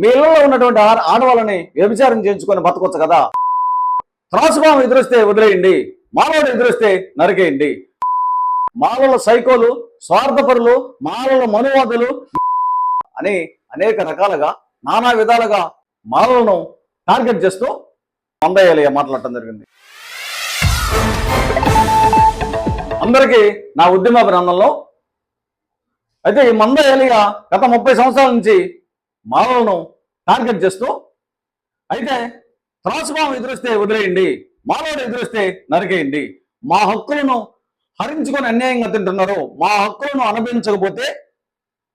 మీ ఇళ్లలో ఉన్నటువంటి ఆడవాళ్ళని వ్యభిచారం చేయించుకొని బతకొచ్చు కదా. త్రాసుపాము ఎదురొస్తే వదిలేయండి, మానవుడు ఎదురొస్తే నరికేయండి. మాలల సైకోలు, స్వార్థపరులు, మాలల మనువాదులు అని అనేక రకాలుగా నానా విధాలుగా మాలలను టార్గెట్ చేస్తూ మందయ్య మాట్లాడటం జరిగింది. అందరికీ నా ఉద్యమాభినందనలో. అయితే ఈ మందయ్య గత 30 సంవత్సరాల నుంచి మాలలను టార్గెట్ చేస్తూ, అయితే త్రాసుపాము ఎదురొస్తే వదిలేయండి, మానవుడు ఎదురొస్తే నరికేయండి, మా హక్కులను హరించుకొని అన్యాయంగా తింటున్నారు, మా హక్కులను అనుభవించకపోతే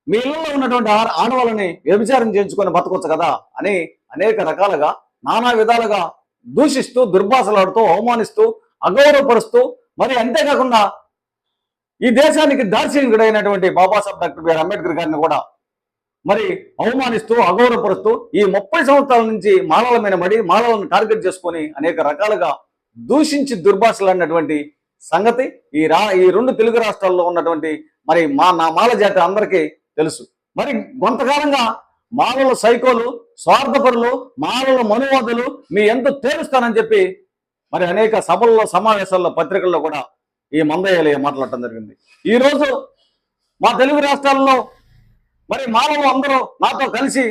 మీ ఇళ్లలో ఉన్నటువంటి ఆడవాళ్ళని వ్యభిచారం చేయించుకొని బతకొచ్చు కదా అని అనేక రకాలుగా నానా విధాలుగా దూషిస్తూ, దుర్భాషలాడుతూ, అవమానిస్తూ, అగౌరవపరుస్తూ, మరి అంతేకాకుండా ఈ దేశానికి దార్శనికుడైనటువంటి బాబాసాహెబ్ డాక్టర్ బిఆర్ అంబేద్కర్ గారిని కూడా మరి అవమానిస్తూ, అగౌరవపరుస్తూ ఈ 30 సంవత్సరాల నుంచి మాలల మీద పడి మాలలను టార్గెట్ చేసుకొని అనేక రకాలుగా దూషించి దుర్భాషలాడినటువంటి సంగతి ఈ 2 తెలుగు రాష్ట్రాల్లో ఉన్నటువంటి మరి మాల జాతి అందరికీ తెలుసు. మరి కొంతకాలంగా మాలల సైకోలు, స్వార్థపరులు, మాలల మనువాదులు మీ ఎంత తేలుస్తానని చెప్పి మరి అనేక సభల్లో, సమావేశాల్లో, పత్రికల్లో కూడా ఈ మందయ్య మాట్లాడటం జరిగింది. ఈరోజు మా తెలుగు రాష్ట్రాల్లో మరి మాలలు అందరూ నాతో కలిసి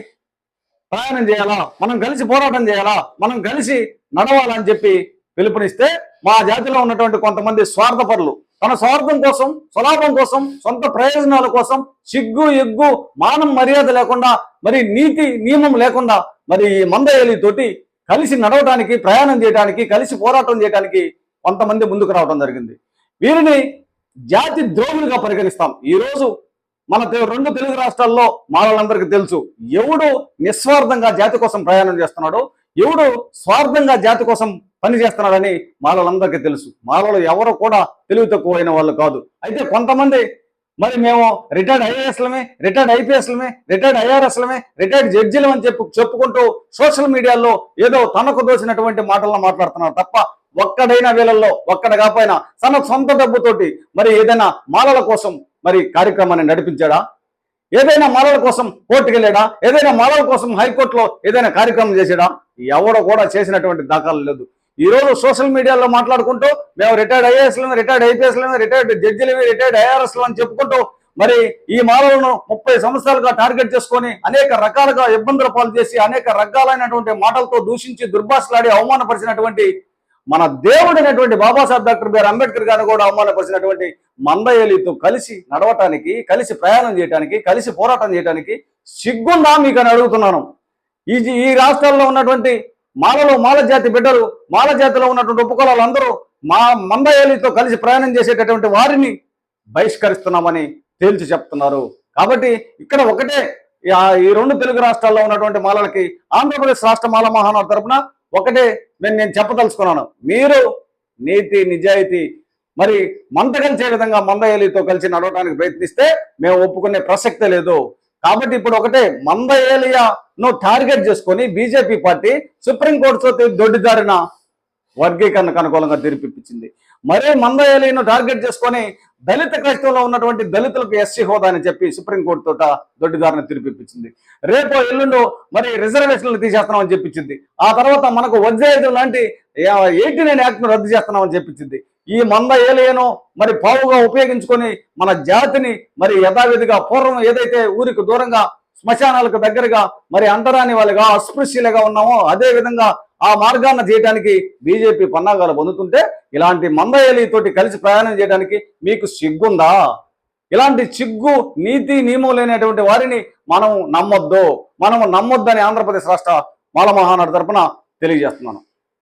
ప్రయాణం చేయాలా, మనం కలిసి పోరాటం చేయాలా, మనం కలిసి నడవాలని చెప్పి పిలుపునిస్తే మా జాతిలో ఉన్నటువంటి కొంతమంది స్వార్థపరులు తన స్వార్థం కోసం, స్వలాభం కోసం, సొంత ప్రయోజనాల కోసం సిగ్గు, ఎగ్గు, మానం, మర్యాద లేకుండా, మరి నీతి నియమం లేకుండా మరి ఈ మందయ్య తోటి కలిసి నడవడానికి, ప్రయాణం చేయడానికి, కలిసి పోరాటం చేయడానికి కొంతమంది ముందుకు రావడం జరిగింది. వీరిని జాతి ద్రోహులుగా పరిగణిస్తాం. ఈరోజు మన 2 తెలుగు రాష్ట్రాల్లో మాలలందరికీ తెలుసు ఎవడు నిస్వార్థంగా జాతి కోసం ప్రయాణం చేస్తున్నాడో, ఎవడు స్వార్థంగా జాతి కోసం పని చేస్తున్నాడని మాలలందరికీ తెలుసు. మాలలు ఎవరు కూడా తెలివి తక్కువైన వాళ్ళు కాదు. అయితే కొంతమంది మరి మేము రిటైర్డ్ ఐఏఎస్లమే, రిటైర్డ్ ఐపీఎస్లమే, రిటైర్డ్ ఐఆర్ఎస్లమే, రిటైర్డ్ జడ్జిలం అని చెప్పుకుంటూ సోషల్ మీడియాలో ఏదో తనకు దోచినటువంటి మాటలను మాట్లాడుతున్నారు తప్ప ఒక్కడైనా వీళ్ళల్లో ఒక్కడ కాకపోయినా తన సొంత డబ్బుతోటి మరి ఏదైనా మాలల కోసం మరి కార్యక్రమాన్ని నడిపించాడా? ఏదైనా మాలల కోసం కోర్టుకు వెళ్ళాడా? ఏదైనా మాలల కోసం హైకోర్టులో ఏదైనా కార్యక్రమం చేసాడా? ఎవడో కూడా చేసినటువంటి దాఖలు లేదు. ఈరోజు సోషల్ మీడియాలో మాట్లాడుకుంటూ మేము రిటైర్డ్ ఐఏఎస్లమే, రిటైర్డ్ ఐపీఎస్లమే, రిటైర్డ్ జడ్జిలమే, రిటైర్డ్ ఐఆర్ఎస్లు అని చెప్పుకుంటూ మరి ఈ మాలలను 30 సంవత్సరాలుగా టార్గెట్ చేసుకొని అనేక రకాలుగా ఇబ్బందుల పాలు చేసి అనేక రకాలైనటువంటి మాటలతో దూషించి, దుర్భాషలాడి, అవమానపరిచినటువంటి మన దేవుడైనటువంటి బాబాసాహెబ్ డాక్టర్ బిఆర్ అంబేద్కర్ గారిని కూడా అవమానపరిచినటువంటి మందయ్యతో కలిసి నడవటానికి, కలిసి ప్రయాణం చేయడానికి, కలిసి పోరాటం చేయడానికి సిగ్గుందా మీకు అని అడుగుతున్నాను. ఈ రాష్ట్రాల్లో ఉన్నటువంటి మాల జాతి బిడ్డలు, మాల జాతిలో ఉన్నటువంటి ఉపకులాలు అందరూ మందయ్యతో కలిసి ప్రయాణం చేసేటటువంటి వారిని బహిష్కరిస్తున్నామని తేల్చి చెప్తున్నారు. కాబట్టి ఇక్కడ ఒకటే ఈ 2 తెలుగు రాష్ట్రాల్లో ఉన్నటువంటి మాలలకి ఆంధ్రప్రదేశ్ రాష్ట్ర మాల మహానాడు తరపున ఒకటే నేను చెప్పదలుచుకున్నాను. మీరు నీతి, నిజాయితీ మరి మంట కలిసే విధంగా మందయ్యతో కలిసి నడవడానికి ప్రయత్నిస్తే మేము ఒప్పుకునే ప్రసక్తే లేదు. కాబట్టి ఇప్పుడు ఒకటే మందయ్యను టార్గెట్ చేసుకొని బీజేపీ పార్టీ సుప్రీంకోర్టుతో దొడ్డిదారిన వర్గీకరణకు అనుకూలంగా తీర్పిచ్చింది. మరే మందయ్యను టార్గెట్ చేసుకొని దళిత క్రైస్తవంలో ఉన్నటువంటి దళితులకు ఎస్సీ హోదా అని చెప్పి సుప్రీంకోర్టు తోట దొడ్డిదారిని తీర్పిచ్చింది. రేపు ఎల్లుండు మరి రిజర్వేషన్లు తీసేస్తున్నామని చెప్పించింది. ఆ తర్వాత మనకు వజ్రాయుధం లాంటి 89 యాక్ట్ను రద్దు చేస్తున్నామని చెప్పించింది. ఈ మందయ్యను మరి పావుగా ఉపయోగించుకొని మన జాతిని మరి యథావిధిగా పూర్వం ఏదైతే ఊరికి దూరంగా శ్మశానాలకు దగ్గరగా మరి అంటరాని వాళ్ళుగా, అస్పృశ్యులుగా ఉన్నామో అదే విధంగా ఆ మార్గాన్ని చేయడానికి బీజేపీ పన్నాగాలు పొందుతుంటే ఇలాంటి మందయ్యతోటి కలిసి ప్రయాణం చేయడానికి మీకు సిగ్గుందా? ఇలాంటి సిగ్గు, నీతి, నియమం లేనటువంటి వారిని మనం నమ్మొద్దని ఆంధ్రప్రదేశ్ రాష్ట్ర మాల మహానాడు తరపున తెలియజేస్తున్నాను.